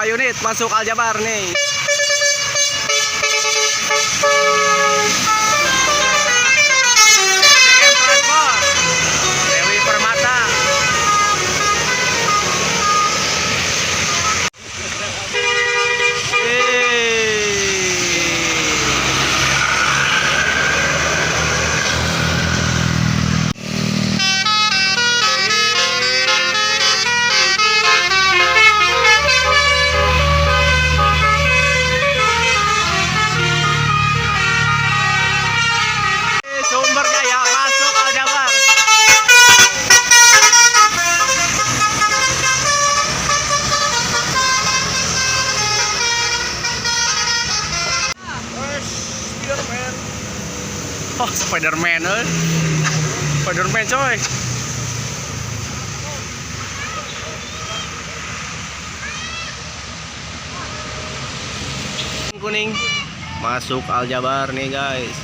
unit masuk Aljabar nih. SCM Transport Dewi Permata. Sumber Jaya masuk Aljabar. Spiderman. Oh, Spiderman, Spiderman coy. Kuning masuk Aljabar nih guys.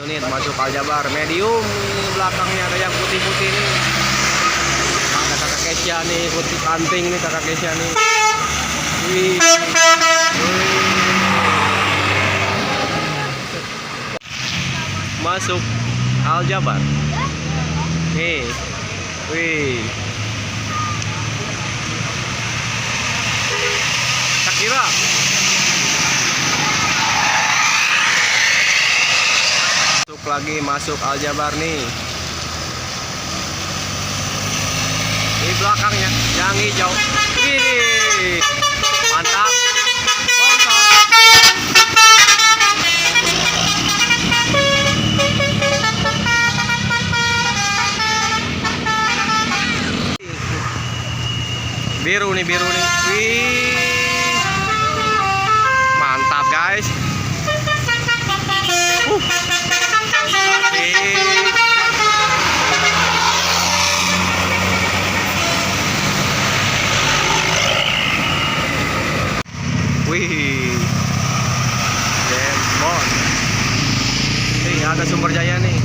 Unit masuk Aljabar medium nih, belakangnya ada yang putih-putih nih. Ada kakak Kesya nih, putih kanting nih kakak Kesya nih. Wih. Masuk Aljabar. Nih. Wih. Shakira. Lagi masuk Aljabar nih. Di belakangnya yang hijau. Wih, mantap. Sponsor. Biru nih, biru nih. Wih, mantap guys. Wih, James Bond. Nih ada Sumber Jaya nih.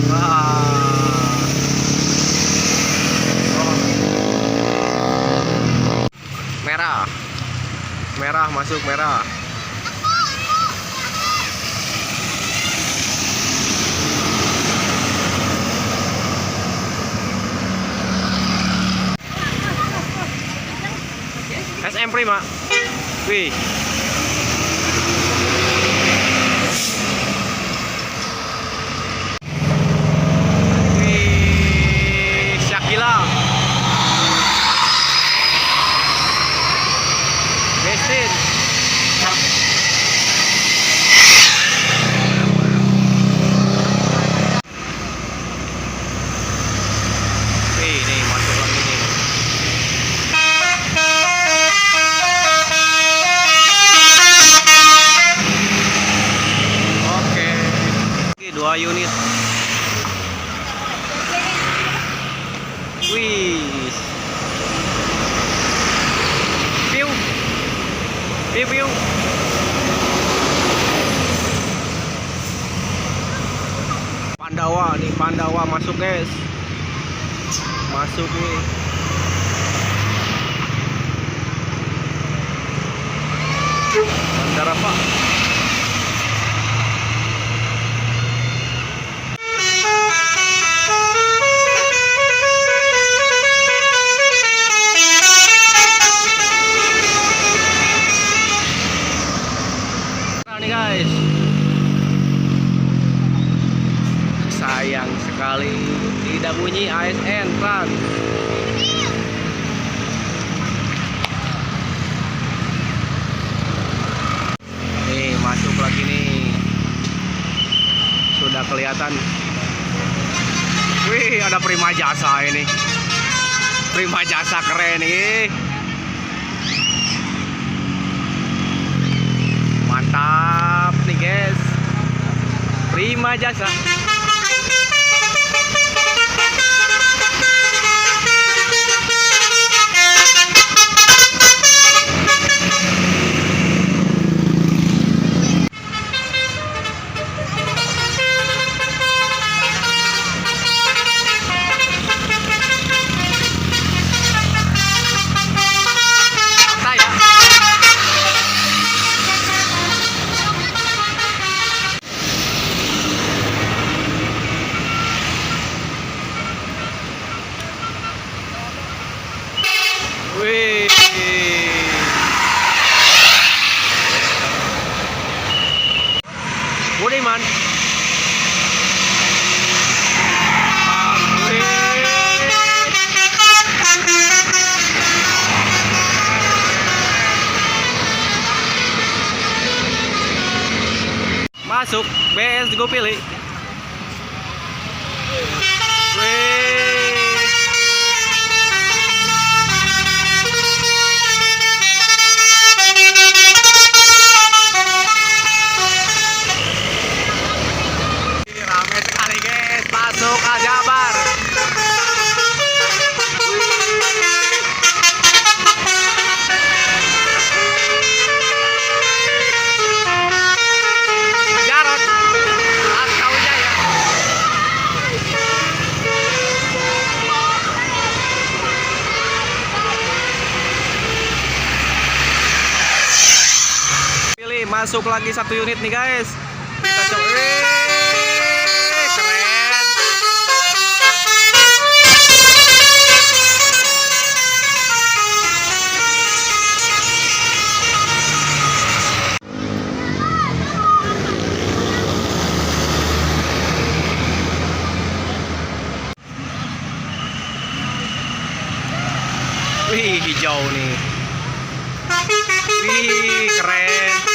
Wah. Oh. Merah, merah masuk merah. SM Prima. Wih. Wih, Shakila. Mesin. Wih, nih masuk lagi nih. Dua unit. Wih. Piu. Piu piu. Pandawa nih, Pandawa masuk guys. Masuk nih. Bandara Pak. Nih guys, sayang sekali tidak bunyi ASN Trans. Nih masuk lagi nih, sudah kelihatan. Wih, ada Prima Jasa ini, Prima Jasa keren nih. Mantap nih guys, Prima Jasa. masuk BS gue pilih. Wih. Ini ramai sekali guys, masuk Aljabar. Masuk lagi 1 unit nih guys. Kita coba. Keren. Wih, hijau nih. Wih, keren.